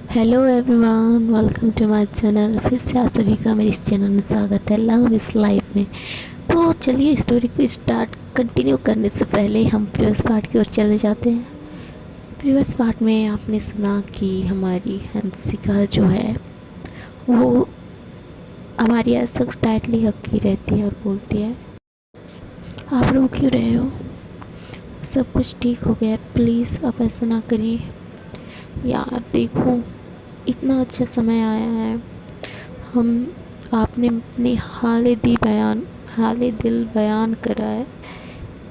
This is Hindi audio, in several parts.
Hello everyone, welcome to my channel. फिर से आप सभी का मेरे इस चैनल में स्वागत है लव इस लाइफ में। तो चलिए स्टोरी को स्टार्ट कंटिन्यू करने से पहले हम प्रीवियस पार्ट की ओर चले जाते हैं। प्रीवियस पार्ट में आपने सुना कि हमारी हंसिका जो है वो हमारी ऐसा टाइटली हकी रहती है और बोलती है, आप रो क्यों रहे हो, सब कुछ ठीक हो गया, प्लीज़ आप ऐसा ना करिए। यार देखो, इतना अच्छा समय आया है, हम आपने अपनी हाल दिल बयान करा है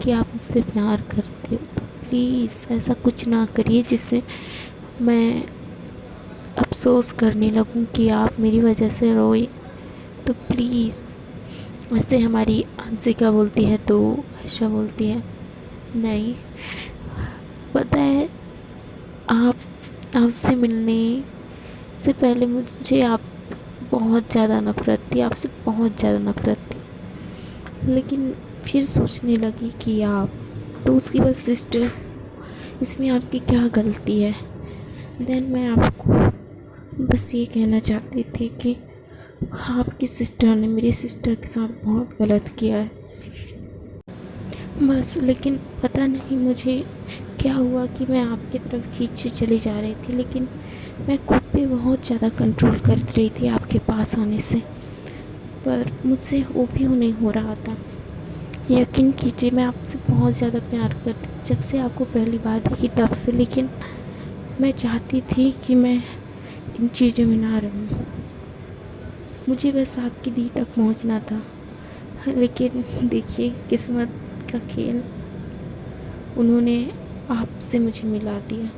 कि आप मुझसे प्यार करते हो, तो प्लीज़ ऐसा कुछ ना करिए जिससे मैं अफसोस करने लगूं कि आप मेरी वजह से रोए। तो प्लीज़, ऐसे हमारी हंसिका बोलती है तो आयशा बोलती है, नहीं, पता है, आपसे मिलने से पहले मुझे आप बहुत ज़्यादा नफ़रत थी, आपसे बहुत ज़्यादा नफ़रत थी, लेकिन फिर सोचने लगी कि आप तो उसकी बस सिस्टर, इसमें आपकी क्या गलती है। देन मैं आपको बस ये कहना चाहती थी कि आपकी सिस्टर ने मेरी सिस्टर के साथ बहुत गलत किया है बस। लेकिन पता नहीं मुझे क्या हुआ कि मैं आपकी तरफ खींचे चली जा रही थी, लेकिन मैं खुद पे बहुत ज़्यादा कंट्रोल कर रही थी आपके पास आने से, पर मुझसे वो भी नहीं हो रहा था। यकीन कीजिए, मैं आपसे बहुत ज़्यादा प्यार करती, जब से आपको पहली बार देखी तब से, लेकिन मैं चाहती थी कि मैं इन चीज़ों में ना रहूं, मुझे बस आपकी दी तक पहुंचना था। लेकिन देखिए किस्मत का खेल, उन्होंने आपसे मुझे मिला दिया।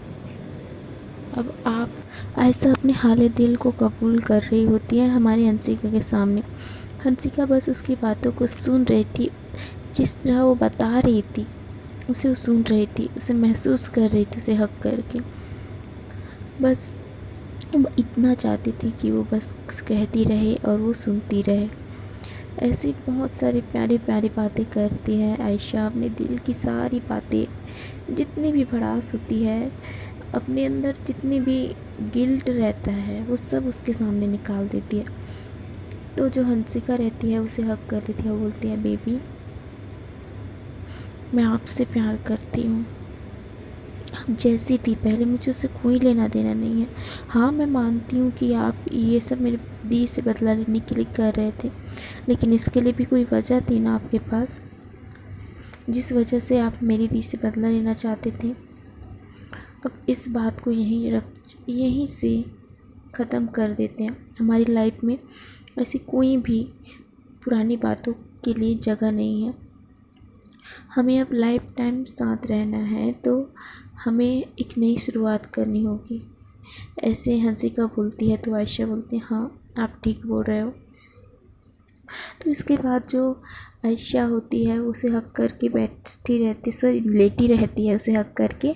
अब आप ऐसा अपने हाल दिल को कबूल कर रही होती है हमारी हंसिका के सामने। हंसिका बस उसकी बातों को सुन रही थी, जिस तरह वो बता रही थी उसे वो सुन रही थी, उसे महसूस कर रही थी, उसे हक करके। बस वो इतना चाहती थी कि वो बस कहती रहे और वो सुनती रहे। ऐसी बहुत सारी प्यारी प्यारी बातें करती है आयशा, अपने दिल की सारी बातें, जितनी भी भड़ास होती है अपने अंदर, जितनी भी गिल्ट रहता है, वो सब उसके सामने निकाल देती है। तो जो हंसिका रहती है उसे हक कर लेती है, वो बोलती है, बेबी मैं आपसे प्यार करती हूँ, आप जैसी थी पहले, मुझे उससे कोई लेना देना नहीं है। हाँ, मैं मानती हूँ कि आप ये सब मेरे दी से बदला लेने के लिए कर रहे थे, लेकिन इसके लिए भी कोई वजह थी ना आपके पास, जिस वजह से आप मेरी दी से बदला लेना चाहते थे। अब इस बात को यहीं से ख़त्म कर देते हैं। हमारी लाइफ में ऐसी कोई भी पुरानी बातों के लिए जगह नहीं है। हमें अब लाइफ टाइम साथ रहना है, तो हमें एक नई शुरुआत करनी होगी। ऐसे हंसिका बोलती है तो आयशा बोलती है, हाँ आप ठीक बोल रहे हो। तो इसके बाद जो आयशा होती है उसे हक करके बैठती रहती, सॉरी लेटी रहती है उसे हक करके।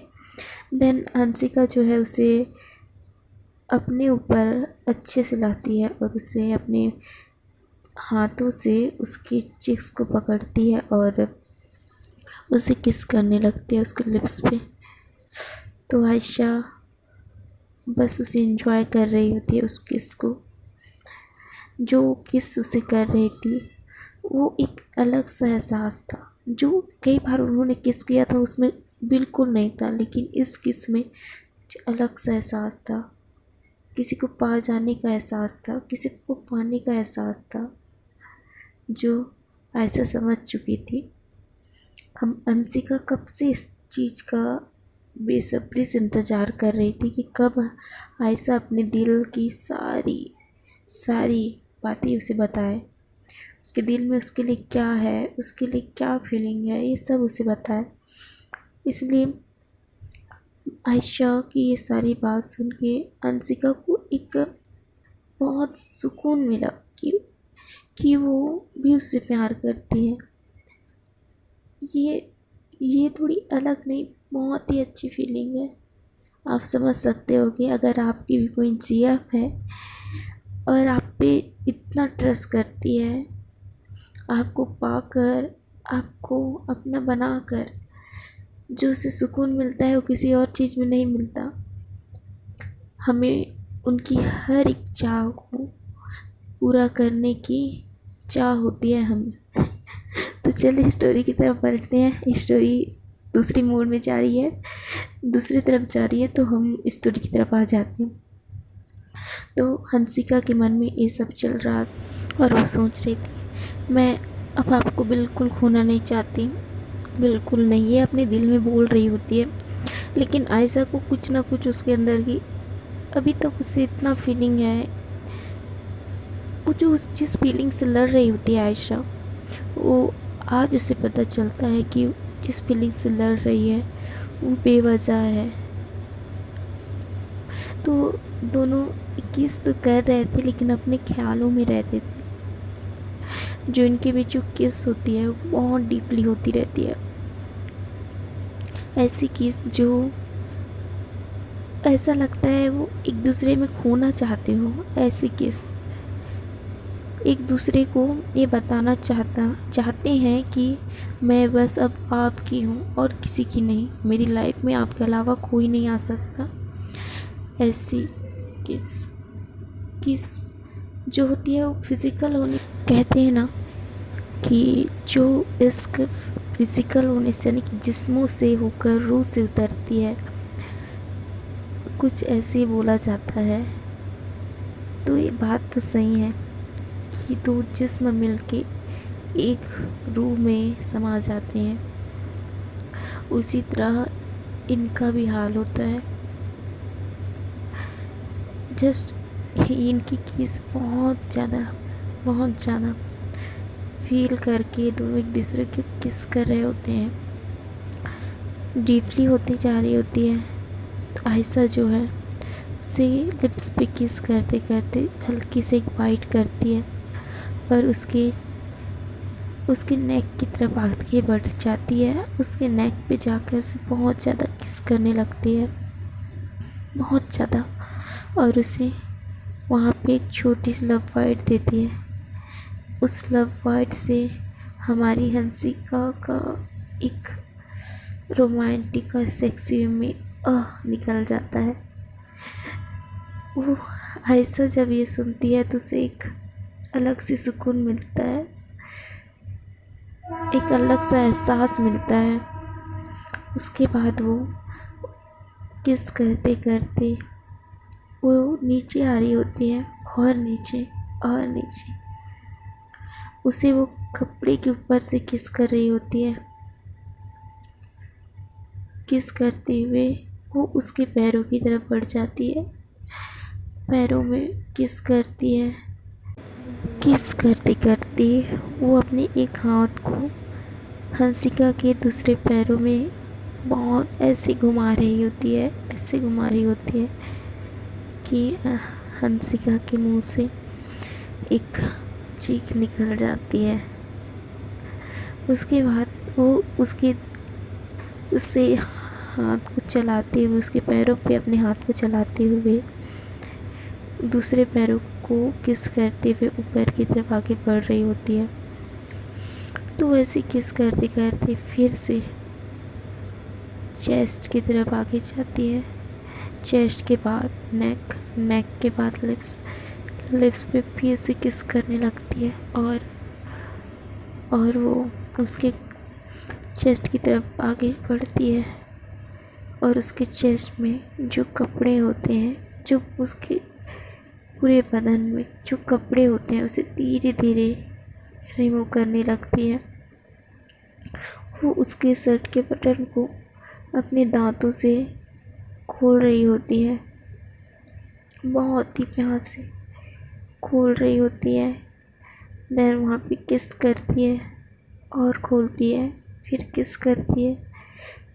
देन हंसिका जो है उसे अपने ऊपर अच्छे से लाती है और उसे अपने हाथों से उसकी चिक्स को पकड़ती है और उसे किस करने लगती है उसके लिप्स पे। तो आयशा बस उसे एंजॉय कर रही होती है उस किस को। जो किस उसे कर रही थी वो एक अलग सा एहसास था, जो कई बार उन्होंने किस किया था उसमें बिल्कुल नहीं था, लेकिन इस किस में जो अलग सा एहसास था, किसी को पा जाने का एहसास था, किसी को पाने का एहसास था, जो ऐसा समझ चुकी थी। हम अंशिका कब से इस चीज़ का बेसब्री से इंतज़ार कर रही थी कि कब आयशा अपने दिल की सारी सारी बातें उसे बताए, उसके दिल में उसके लिए क्या है, उसके लिए क्या फीलिंग है, ये सब उसे बताए। इसलिए आयशा की ये सारी बात सुन के अंशिका को एक बहुत सुकून मिला कि वो भी उससे प्यार करती है। ये ये थोड़ी अलग नहीं, बहुत ही अच्छी फीलिंग है। आप समझ सकते हो कि अगर आपकी भी कोई जीएफ है और आप पे इतना ट्रस्ट करती है, आपको पाकर, आपको अपना बनाकर जो उसे सुकून मिलता है वो किसी और चीज़ में नहीं मिलता। हमें उनकी हर एक चाह को पूरा करने की चाह होती है हमें। तो चलिए स्टोरी की तरफ बढ़ते हैं। स्टोरी दूसरी मोड़ में जा रही है, दूसरी तरफ जा रही है, तो हम स्टोरी की तरफ आ जाते हैं। तो हंसिका के मन में ये सब चल रहा और वो सोच रही थी, मैं अब आपको बिल्कुल खोना नहीं चाहती, बिल्कुल नहीं। ये अपने दिल में बोल रही होती है, लेकिन आयशा को कुछ ना कुछ उसके अंदर की अभी तक उसे इतना फीलिंग है। वो जो जिस फीलिंग से लड़ रही होती है आयशा, वो आज उसे पता चलता है कि जिस फीलिंग से लड़ रही है वो बेवजह है। तो दोनों किस तो कर रहे थे, लेकिन अपने ख्यालों में रहते थे। जो इनके बीच जो किस होती है वो बहुत डीपली होती रहती है। ऐसी किस जो ऐसा लगता है वो एक दूसरे में खोना चाहते हो। ऐसी किस एक दूसरे को ये बताना चाहते हैं कि मैं बस अब आपकी हूँ और किसी की नहीं, मेरी लाइफ में आपके अलावा कोई नहीं आ सकता। ऐसी किस किस जो होती है वो फिज़िकल होने, कहते हैं ना कि जो इश्क फिज़िकल होने से यानी कि जिस्मों से होकर रूह से उतरती है, कुछ ऐसे ही बोला जाता है। तो ये बात तो सही है कि दो जिस्म मिलके एक रूह में समा जाते हैं। उसी तरह इनका भी हाल होता है। जस्ट इनकी किस बहुत ज़्यादा फील करके दोनों एक दूसरे को किस कर रहे होते हैं। डीपली होती जा रही होती है। तो आयशा जो है उसे लिप्स पे किस करते करते हल्की से एक बाइट करती है और उसके नेक की तरफ आगे बढ़ जाती है। उसके नेक पे जाकर उसे बहुत ज़्यादा किस करने लगती है, बहुत ज़्यादा। और उसे वहाँ पे एक छोटी सी लव बाइट देती है। उस लव बाइट से हमारी हंसिका का एक रोमांटिक और सेक्सी में निकल जाता है। वो आयशा जब ये सुनती है तो उसे एक अलग सी सुकून मिलता है, एक अलग सा एहसास मिलता है। उसके बाद वो किस करते करते वो नीचे आ रही होती है और नीचे उसे वो कपड़े के ऊपर से किस कर रही होती है। किस करते हुए वो उसके पैरों की तरफ बढ़ जाती है, पैरों में किस करती है। किस करते करते वो अपने एक हाथ को हंसिका के दूसरे पैरों में बहुत ऐसे घुमा रही होती है, ऐसे घुमा रही होती है कि हंसिका के मुंह से एक चीख निकल जाती है। उसके बाद वो उससे हाथ को चलाते हुए, उसके पैरों पे अपने हाथ को चलाते हुए दूसरे पैरों को किस करते हुए ऊपर की तरफ आगे बढ़ रही होती है। तो वैसे किस करते करते फिर से चेस्ट की तरफ आगे जाती है। चेस्ट के बाद नेक के बाद लिप्स पे फिर से किस करने लगती है और वो उसके चेस्ट की तरफ आगे बढ़ती है और उसके चेस्ट में जो कपड़े होते हैं, जो उसके पूरे बदन में जो कपड़े होते हैं उसे धीरे धीरे रिमूव करने लगती है। वो उसके शर्ट के बटन को अपने दांतों से खोल रही होती है, बहुत ही प्यार से खोल रही होती है। देन वहाँ पे किस करती है और खोलती है, फिर किस करती है।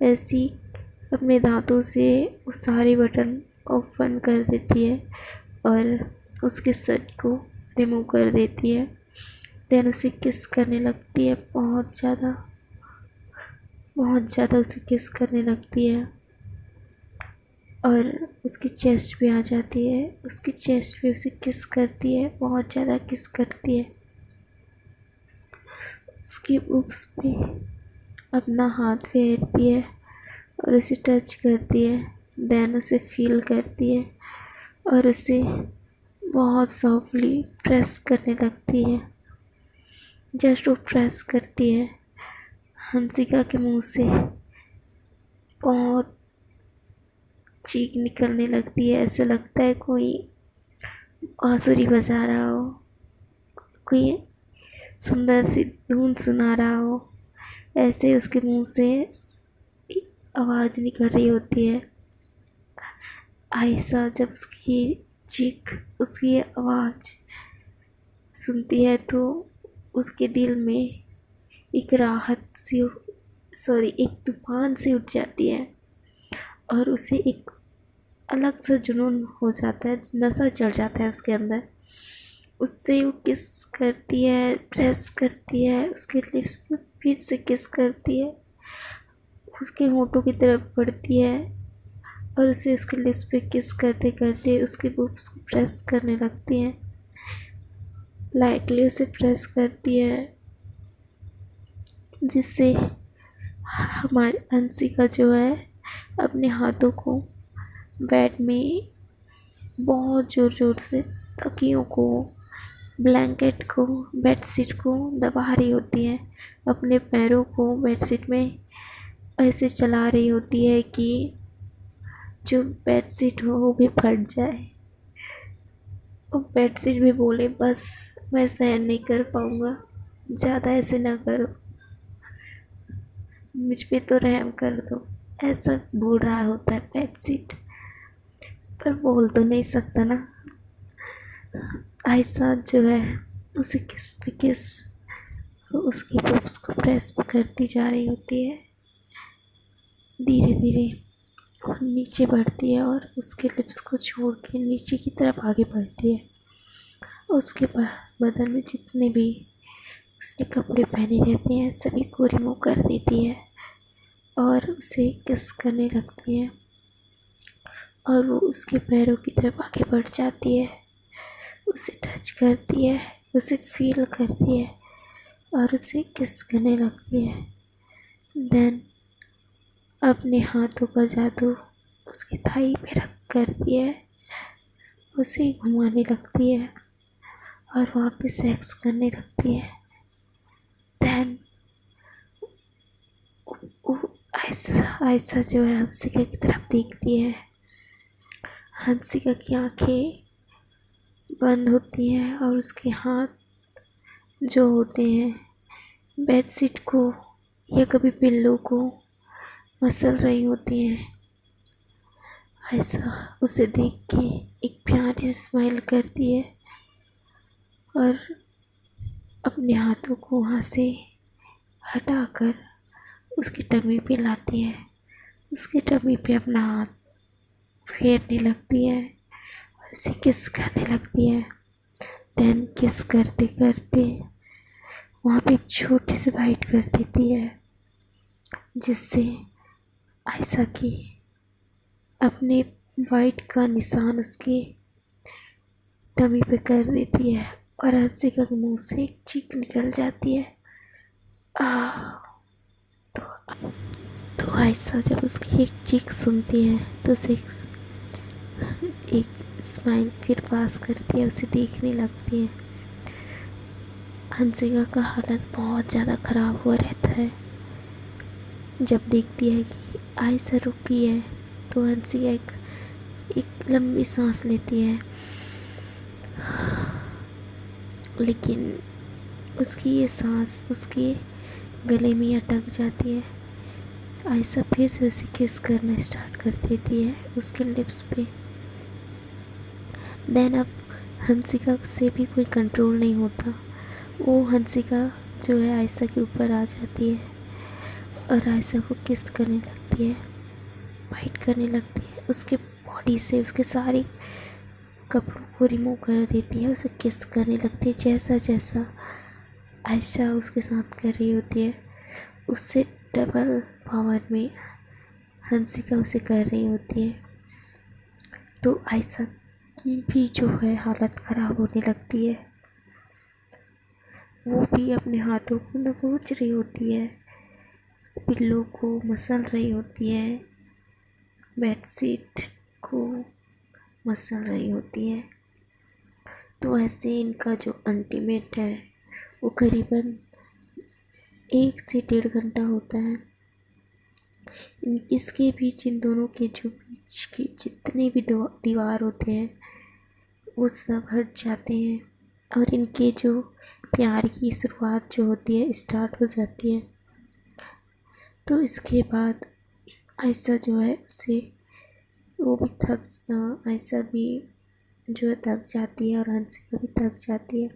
ऐसी अपने दांतों से वो सारे बटन ओपन कर देती है और उसके शर्ट को रिमूव कर देती है। देन उसे किस करने लगती है, बहुत ज़्यादा उसे किस करने लगती है और उसकी चेस्ट पे आ जाती है। उसकी चेस्ट पे उसे किस करती है, बहुत ज़्यादा किस करती है। उसके बुक्स पे अपना हाथ फेरती है और उसे टच करती है। देन उसे फील करती है और उसे बहुत सॉफ्टली प्रेस करने लगती है। जस्ट वो प्रेस करती है, हंसिका के मुंह से बहुत चीख निकलने लगती है। ऐसे लगता है कोई बांसुरी बजा रहा हो, कोई सुंदर सी धुन सुना रहा हो। ऐसे उसके मुंह से आवाज़ निकल रही होती है। आयशा जब उसकी आवाज़ सुनती है तो उसके दिल में एक एक तूफान सी उठ जाती है और उसे एक अलग सा जुनून हो जाता है, नशा चढ़ जाता है उसके अंदर। उससे वो किस करती है, प्रेस करती है, उसके लिप्स पे फिर से किस करती है, उसके होठों की तरफ बढ़ती है और उसे उसके लिप्स पे किस करते करते उसके बुब्स को प्रेस करने लगती है। लाइटली उसे प्रेस करती है, जिससे हमारी हंसिका जो है अपने हाथों को बेड में बहुत ज़ोर ज़ोर से तकियों को, ब्लैंकेट को, बेडशीट को दबा रही होती है। अपने पैरों को बेडशीट में ऐसे चला रही होती है कि जो बेडशीट हो वो भी फट जाए। और बेडशीट भी बोले बस मैं सहन नहीं कर पाऊँगा, ज़्यादा ऐसे ना करो, मुझ पे तो रहम कर दो। ऐसा बोल रहा होता है बेडशीट, पर बोल तो नहीं सकता ना। आयशा जो है उसे किस पे किस उसकी बुक्स को प्रेस करती जा रही होती है। धीरे धीरे और नीचे बढ़ती है और उसके लिप्स को छोड़ के नीचे की तरफ आगे बढ़ती है। और उसके बदन में जितने भी उसने कपड़े पहने रहते हैं सभी को रिमूव कर देती है और उसे किस करने लगती है। और वो उसके पैरों की तरफ आगे बढ़ जाती है, उसे टच करती है, उसे फील करती है और उसे किस करने लगती है। देन अपने हाथों का जादू उसकी थाई पे रख करती है, उसे घुमाने लगती है और वहाँ पे सेक्स करने लगती है। देन आयशा जो है हंसिका की तरफ देखती है। हंसिका की आंखें बंद होती हैं और उसके हाथ जो होते हैं बेडशीट को या कभी पिल्लो को मसल रही होती हैं। आयशा उसे देख के एक प्यारी सी स्माइल करती है और अपने हाथों को वहाँ से हटाकर उसकी टमी पे लाती है, उसकी टमी पे अपना हाथ फेरने लगती है और उसे किस करने लगती है। देन किस करते करते वहाँ पे एक छोटी सी बाइट कर देती है, जिससे आयशा की अपने बाइट का निशान उसके टमी पे कर देती है और हंसिका के मुंह से एक चीख निकल जाती है। तो आयशा जब उसकी एक चीख सुनती है तो उसे एक स्माइल फिर पास करती है, उसे देखने लगती है। हंसिका का हालत बहुत ज़्यादा ख़राब हुआ रहता है। जब देखती है कि आयशा रुकी है तो हंसिका एक लंबी सांस लेती है, लेकिन उसकी ये सांस उसके गले में अटक जाती है। आयशा फिर से उसे किस करना स्टार्ट कर देती है उसके लिप्स पे। देन अब हंसिका से भी कोई कंट्रोल नहीं होता, वो हंसिका जो है आयशा के ऊपर आ जाती है और आयशा को किस करने लगती है, फाइट करने लगती है, उसके बॉडी से उसके सारे कपड़ों को रिमूव कर देती है, उसे किस करने लगती है। जैसा जैसा आयशा उसके साथ कर रही होती है उससे डबल पावर में हंसिका उसे कर रही होती है। तो आयशा की भी जो है हालत ख़राब होने लगती है, वो भी अपने हाथों को दबोच रही होती है, पिल्लों को मसल रही होती है, बेडशीट को मसल रही होती है। तो ऐसे इनका जो अल्टीमेट है वो करीबन 1 से 1.5 घंटा होता है। इसके बीच इन दोनों के जो बीच के जितने भी दीवार होते हैं वो सब हट जाते हैं और इनके जो प्यार की शुरुआत जो होती है स्टार्ट हो जाती है। तो इसके बाद आयशा जो है उसे वो भी आयशा भी जो है थक जाती है और हंसिका भी थक जाती है।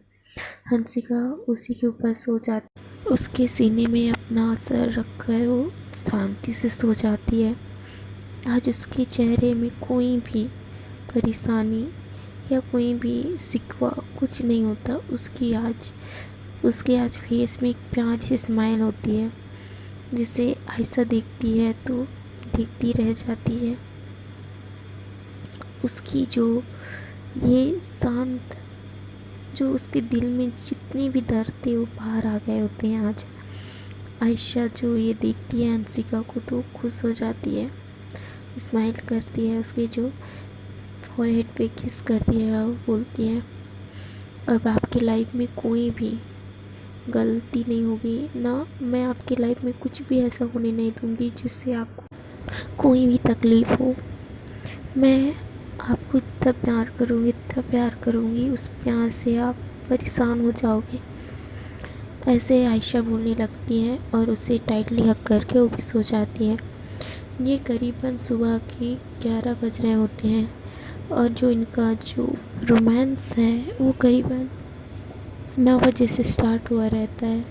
हंसिका उसी के ऊपर सो जाती, उसके सीने में अपना सर रखकर वो शांति से सो जाती है। आज उसके चेहरे में कोई भी परेशानी या कोई भी शिकवा कुछ नहीं होता। उसके आज फेस में एक प्यारी सी स्माइल होती है जिसे आयशा देखती है तो देखती रह जाती है। उसकी जो ये शांत जो उसके दिल में जितने भी दर्द थे वो बाहर आ गए होते हैं आज। आयशा जो ये देखती है हंसिका को तो खुश हो जाती है, स्माइल करती है, उसके जो फॉरहेड पे किस करती है और बोलती है अब आपकी लाइफ में कोई भी गलती नहीं होगी ना, मैं आपकी लाइफ में कुछ भी ऐसा होने नहीं दूंगी जिससे आपको कोई भी तकलीफ़ हो। मैं आपको इतना प्यार करूँगी उस प्यार से आप परेशान हो जाओगे। ऐसे आयशा बोलने लगती है और उसे टाइटली हग करके वो भी सो जाती है। ये करीबन सुबह के 11 बज रहे होते हैं और जो इनका जो रोमांस है वो करीबन 9 बजे से स्टार्ट हुआ रहता है।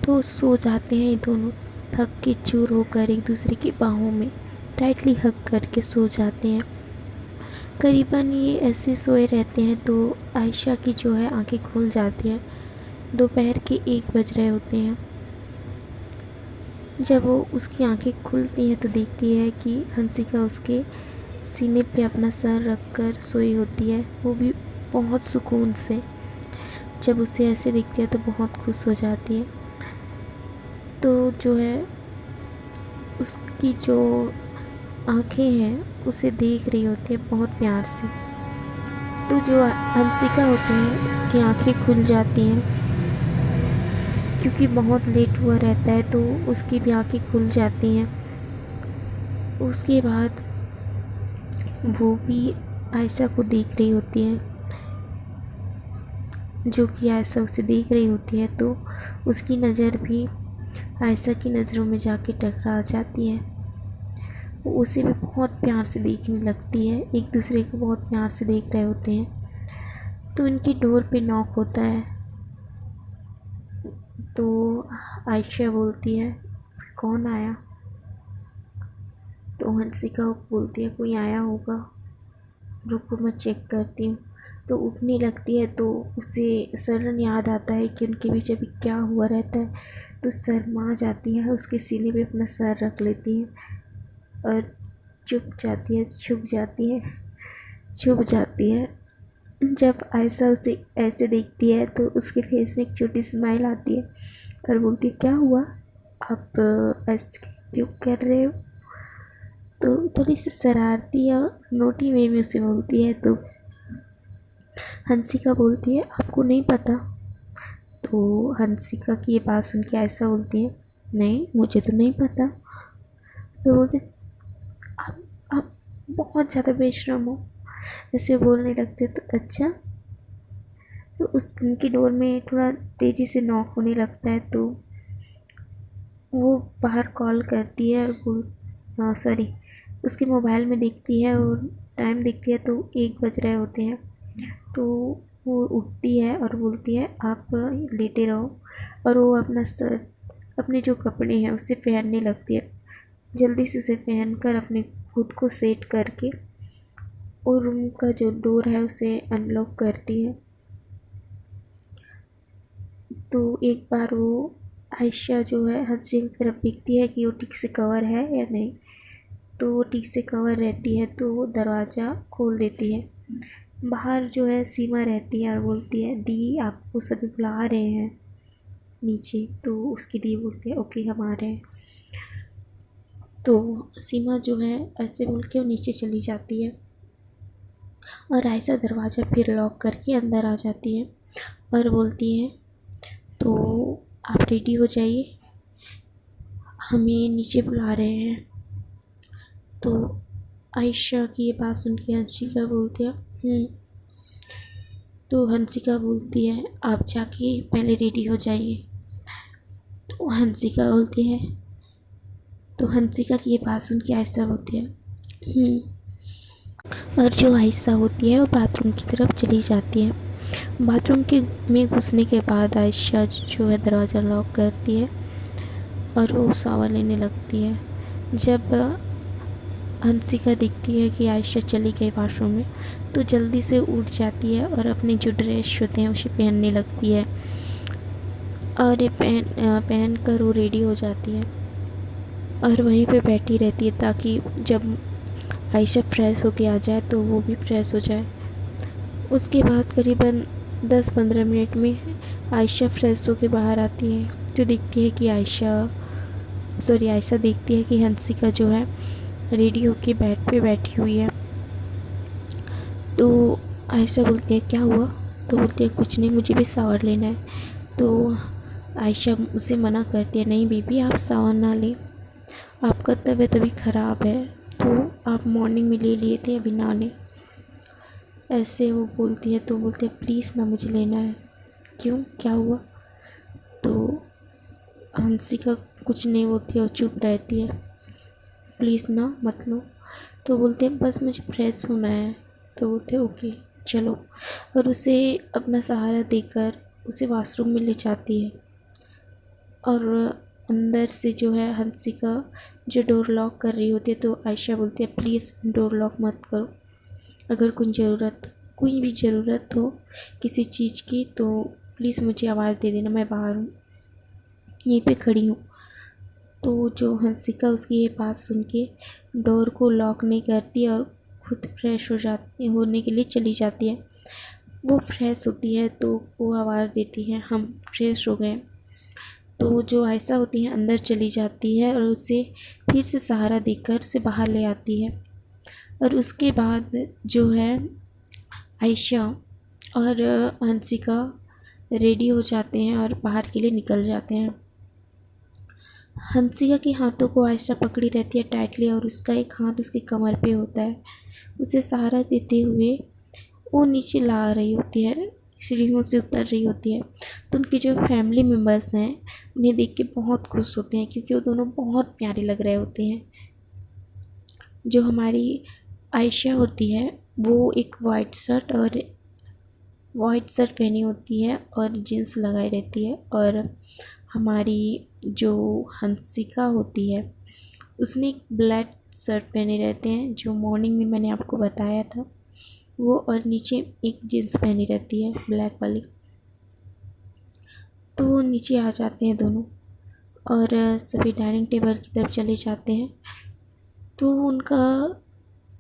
तो सो जाते हैं ये दोनों थक के चूर होकर एक दूसरे की बाहों में टाइटली हग करके सो जाते हैं। करीबन ये ऐसे सोए रहते हैं तो आयशा की जो है आंखें खुल जाती हैं। दोपहर के 1 बज रहे होते हैं। जब वो उसकी आंखें खुलती हैं तो देखती है कि हंसिका उसके सीने पे अपना सर रख कर सोई होती है, वो भी बहुत सुकून से। जब उसे ऐसे देखती है तो बहुत खुश हो जाती है। तो जो है उसकी जो आंखें हैं उसे देख रही होती है बहुत प्यार से। तो जो हंसिका होती है उसकी आंखें खुल जाती हैं क्योंकि बहुत लेट हुआ रहता है तो उसकी भी आंखें खुल जाती हैं। उसके बाद वो भी आयशा को देख रही होती है, जो कि आयशा उसे देख रही होती है तो उसकी नज़र भी आयशा की नज़रों में जाके टकरा जाती है। वो उसे भी बहुत प्यार से देखने लगती है, एक दूसरे को बहुत प्यार से देख रहे होते हैं। तो इनकी डोर पे नॉक होता है तो आयशा बोलती है कौन आया? तो हंसिका बोलती है कोई आया होगा, रुको मैं चेक करती हूँ। तो उठने लगती है तो उसे सडन याद आता है कि उनके बीच अभी क्या हुआ रहता है। तो शर्मा जाती है, उसके सीने पे अपना सर रख लेती है और छुप जाती है। जब आयशा उसे ऐसे देखती है तो उसके फेस में एक छोटी स्माइल आती है और बोलती है क्या हुआ, आप ऐसे क्यों कर रहे हो? तो थोड़ी सी शरारती और नोटी वे में उसे बोलती है। तो हंसिका बोलती है आपको नहीं पता? तो हंसिका की ये बात सुन के आयशा बोलती है नहीं मुझे तो नहीं पता। तो बोलते आप बहुत ज़्यादा बेशर्म हो, ऐसे बोलने लगते। तो अच्छा, तो उनकी डोर में थोड़ा तेज़ी से नॉक होने लगता है तो वो बाहर कॉल करती है और उसके मोबाइल में देखती है और टाइम देखती है तो 1 बज रहे होते हैं। तो वो उठती है और बोलती है आप लेटे रहो और वो अपना सर अपने जो कपड़े हैं उसे पहनने लगती है। जल्दी से उसे पहन कर अपने खुद को सेट करके और रूम का जो डोर है उसे अनलॉक करती है। तो एक बार वो आयशा जो है हंसिका की तरफ देखती है कि वो ठीक से कवर है या नहीं। तो वो ठीक से कवर रहती है तो वो दरवाज़ा खोल देती है। बाहर जो है सीमा रहती है और बोलती है दी आपको सभी बुला रहे हैं नीचे। तो उसकी दी बोलती है ओके हम आ रहे हैं। तो सीमा जो है ऐसे बोल के वो नीचे चली जाती है। और आयशा दरवाज़ा फिर लॉक करके अंदर आ जाती है और बोलती है तो आप रेडी हो जाइए, हमें नीचे बुला रहे हैं। तो आयशा की ये बात सुन के हंसिका बोलती है तो हंसिका बोलती है आप जाके पहले रेडी हो जाइए। तो हंसिका बोलती है, तो हंसिका की ये बात सुन के आयशा बोलती है और जो आयशा होती है वो बाथरूम की तरफ चली जाती है। बाथरूम के में घुसने के बाद आयशा जो है दरवाज़ा लॉक करती है और वो शावर लेने लगती है। जब हंसिका दिखती है कि आयशा चली गई वॉशरूम में, तो जल्दी से उठ जाती है और अपने जो ड्रेस होते हैं उसे पहनने लगती है और ये पहन कर वो रेडी हो जाती है और वहीं पे बैठी रहती है ताकि जब आयशा फ्रेश होके आ जाए तो वो भी फ्रेश हो जाए। उसके बाद करीबन 10-15 मिनट में आयशा फ्रेश होके बाहर आती है तो दिखती है कि आयशा देखती है कि हंसिका जो है रेडी होके बेड पे बैठी हुई है। तो आयशा बोलती है क्या हुआ? तो बोलती है कुछ नहीं, मुझे भी शावर लेना है। तो आयशा उसे मना करती है, नहीं बेबी आप शावर ना लें, आपका तबीयत अभी ख़राब है, तो आप मॉर्निंग में ले लिए थे, अभी ना लें। ऐसे वो बोलती है तो बोलते हैं प्लीज़ ना मुझे लेना है। क्यों, क्या हुआ? तो हंसिका कुछ नहीं बोलती और चुप रहती है, प्लीज़ ना मत लो। तो बोलते हैं बस मुझे फ्रेश होना है। तो बोलते हैं ओके चलो, और उसे अपना सहारा देकर उसे वॉशरूम में ले जाती है। और अंदर से जो है हंसिका जो डोर लॉक कर रही होती है तो आयशा बोलती है प्लीज़ डोर लॉक मत करो, अगर कोई भी ज़रूरत हो किसी चीज़ की तो प्लीज़ मुझे आवाज़ दे देना, मैं बाहर हूँ, यहीं पे खड़ी हूँ। तो जो हंसिका उसकी ये बात सुन के डोर को लॉक नहीं करती और खुद फ्रेश होने के लिए चली जाती है। वो फ्रेश होती है तो वो आवाज़ देती है हम फ्रेश हो गए। तो जो आयशा होती है अंदर चली जाती है और उसे फिर से सहारा देकर उसे बाहर ले आती है। और उसके बाद जो है आयशा और हंसिका रेडी हो जाते हैं और बाहर के लिए निकल जाते हैं। हंसिका के हाथों को आयशा पकड़ी रहती है टाइटली और उसका एक हाथ उसकी कमर पे होता है। उसे सहारा देते हुए वो नीचे ला रही होती है, सीढ़ियों से उतर रही होती है। तो उनके जो फैमिली मेम्बर्स हैं उन्हें देख के बहुत खुश होते हैं क्योंकि वो दोनों बहुत प्यारे लग रहे होते हैं। जो हमारी आयशा होती है वो एक वाइट शर्ट पहनी होती है और जीन्स लगाई रहती है, और हमारी जो हंसिका होती है उसने एक ब्लैक शर्ट पहने रहते हैं जो मॉर्निंग में मैंने आपको बताया था वो, और नीचे एक जीन्स पहनी रहती है ब्लैक वाली। तो वो नीचे आ जाते हैं दोनों और सभी डाइनिंग टेबल की तरफ चले जाते हैं। तो उनका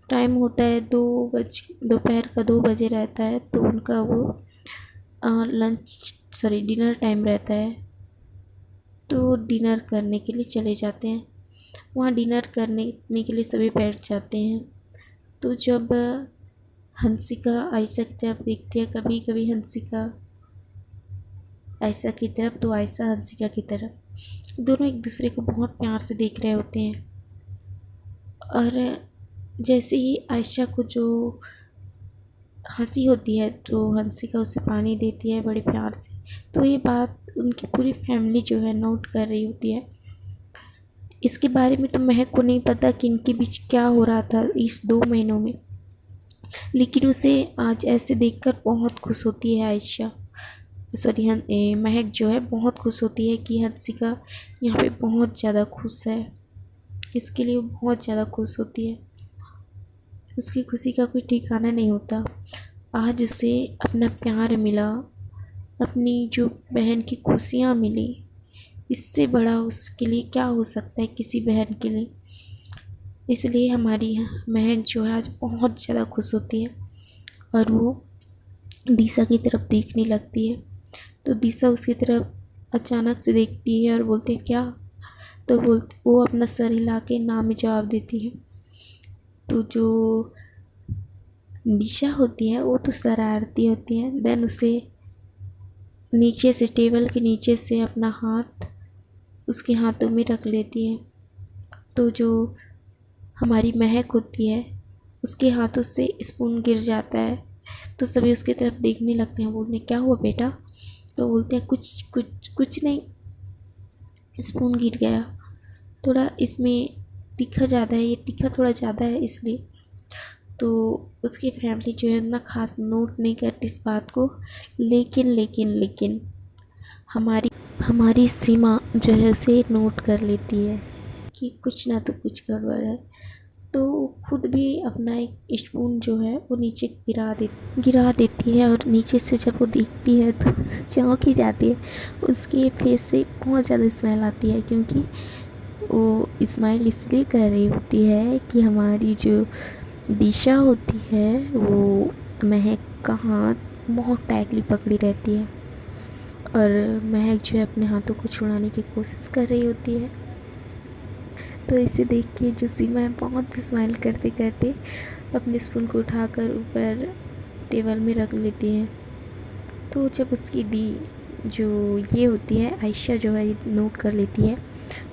टाइम होता है दोपहर का 2 बजे रहता है, तो उनका वो डिनर टाइम रहता है। तो डिनर करने के लिए चले जाते हैं। वहाँ डिनर करने के लिए सभी बैठ जाते हैं। तो जब हंसिका आयशा की तरफ देखती है, कभी कभी हंसिका आयशा की तरफ तो आयशा हंसिका की तरफ, दोनों एक दूसरे को बहुत प्यार से देख रहे होते हैं। और जैसे ही आयशा को जो खांसी होती है तो हंसिका उसे पानी देती है बड़े प्यार से। तो ये बात उनकी पूरी फैमिली जो है नोट कर रही होती है। इसके बारे में तो महक को नहीं पता कि इनके बीच क्या हो रहा था इस 2 महीनों में, लेकिन उसे आज ऐसे देखकर बहुत खुश होती है महक जो है बहुत खुश होती है कि हंसिका यहाँ पे बहुत ज़्यादा खुश है। इसके लिए वो बहुत ज़्यादा खुश होती है, उसकी खुशी का कोई ठिकाना नहीं होता। आज उसे अपना प्यार मिला, अपनी जो बहन की खुशियाँ मिली, इससे बड़ा उसके लिए क्या हो सकता है किसी बहन के लिए। इसलिए हमारी महक जो है आज बहुत ज़्यादा खुश होती है और वो दिशा की तरफ देखने लगती है। तो दिशा उसकी तरफ अचानक से देखती है और बोलती है क्या? तो वो अपना सर हिला के ना में जवाब देती है। तो जो निशा होती है वो तो शरारती होती है। देन उसे नीचे से, टेबल के नीचे से अपना हाथ उसके हाथों में रख लेती है। तो जो हमारी महक होती है उसके हाथों से स्पून गिर जाता है। तो सभी उसकी तरफ देखने लगते हैं, बोलते हैं क्या हुआ बेटा? तो बोलते हैं कुछ कुछ कुछ नहीं, स्पून गिर गया। थोड़ा इसमें तीखा ज़्यादा है, ये तीखा थोड़ा ज़्यादा है इसलिए। तो उसकी फैमिली जो है उतना ख़ास नोट नहीं करती इस बात को। लेकिन लेकिन लेकिन हमारी हमारी सीमा जो है उसे नोट कर लेती है कि कुछ ना तो कुछ गड़बड़ है। तो खुद भी अपना एक स्पून जो है वो नीचे गिरा देती है। और नीचे से जब वो देखती है तो चौंक ही जाती है। उसके फेस से बहुत ज़्यादा स्मेल आती है, क्योंकि वो स्माइल इसलिए कर रही होती है कि हमारी जो दिशा होती है वो महक का हाथ बहुत टाइटली पकड़ी रहती है। और महक जो है अपने हाथों को छुड़ाने की कोशिश कर रही होती है। तो इसे देख के जो सीमा है बहुत स्माइल करते करते अपने स्पून को उठाकर ऊपर टेबल में रख लेती है। तो जब उसकी दी जो ये होती है आयशा जो है ये नोट कर लेती है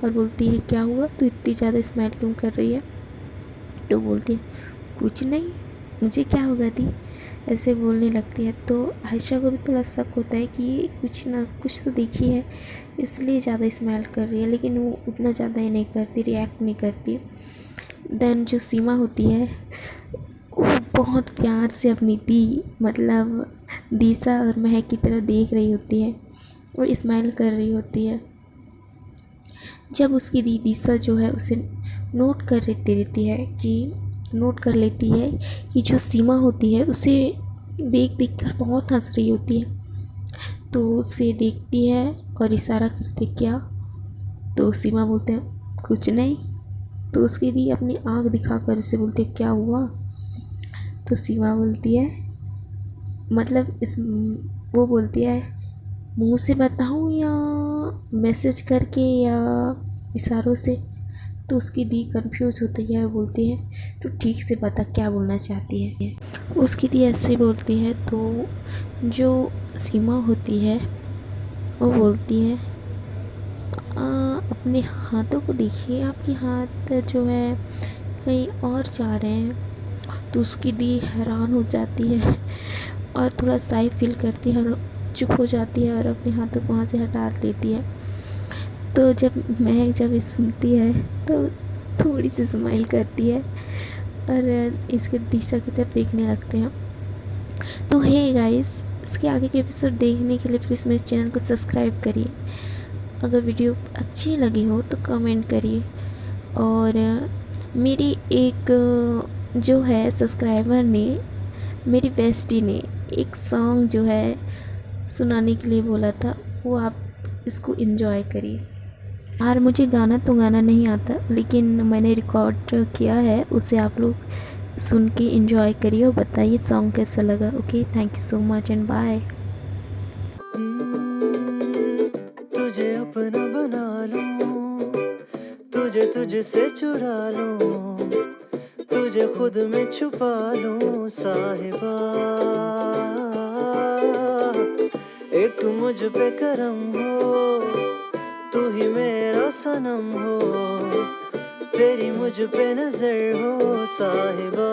और बोलती है क्या हुआ, तू इतनी ज़्यादा स्माइल क्यों कर रही है? तो बोलती है कुछ नहीं, मुझे क्या होगा दी, ऐसे बोलने लगती है। तो आयशा को भी थोड़ा शक होता है कि ये कुछ ना कुछ तो देखी है इसलिए ज़्यादा स्माइल कर रही है, लेकिन वो उतना ज़्यादा ही नहीं करती, रिएक्ट नहीं करती। देन जो सीमा होती है वो बहुत प्यार से अपनी दी मतलब दिशा और महक की तरफ देख रही होती है और स्माइल कर रही होती है। जब उसकी दी दिशा जो है उसे नोट कर लेती है कि जो सीमा होती है उसे देख कर बहुत हंस रही होती है। तो उसे देखती है और इशारा करते क्या? तो सीमा बोलते हैं कुछ नहीं। तो उसकी दी अपनी आँख दिखाकर उसे बोलती है क्या हुआ? तो सीमा बोलती है मतलब वो बोलती है मुंह से बताऊं या मैसेज करके या इशारों से? तो उसकी दी कंफ्यूज होती है, बोलती है तो ठीक से बता क्या बोलना चाहती है। उसकी दी ऐसे बोलती है तो जो सीमा होती है वो बोलती है अपने हाथों को देखिए, आपके हाथ जो है कहीं और जा रहे हैं। तो उसकी दी हैरान हो जाती है और थोड़ा साई फील करती है और चुप हो जाती है और अपने हाथों को वहाँ से हटा लेती है। तो जब महक जब ये सुनती है तो थोड़ी सी स्माइल करती है और इसके दिशा की तरफ देखने लगते हैं। तो हे गाइस, इसके आगे के एपिसोड देखने के लिए प्लीज़ मेरे चैनल को सब्सक्राइब करिए। अगर वीडियो अच्छी लगी हो तो कमेंट करिए। और मेरी एक जो है सब्सक्राइबर ने, मेरी बेस्टी ने एक सॉन्ग जो है सुनाने के लिए बोला था, वो आप इसको एंजॉय करिए। यार मुझे गाना तो गाना नहीं आता, लेकिन मैंने रिकॉर्ड किया है, उसे आप लोग सुन के एंजॉय करिए और बताइए सॉन्ग कैसा लगा। Okay, thank you so much and bye. तुझे अपना बना लूं, तुझे तुझसे चुरा लूं, तुझे खुद में छुपा लूं साहिबा। एक मुझ पे करम हो, तू ही मेरा सनम हो, तेरी मुझ पे नजर हो साहिबा।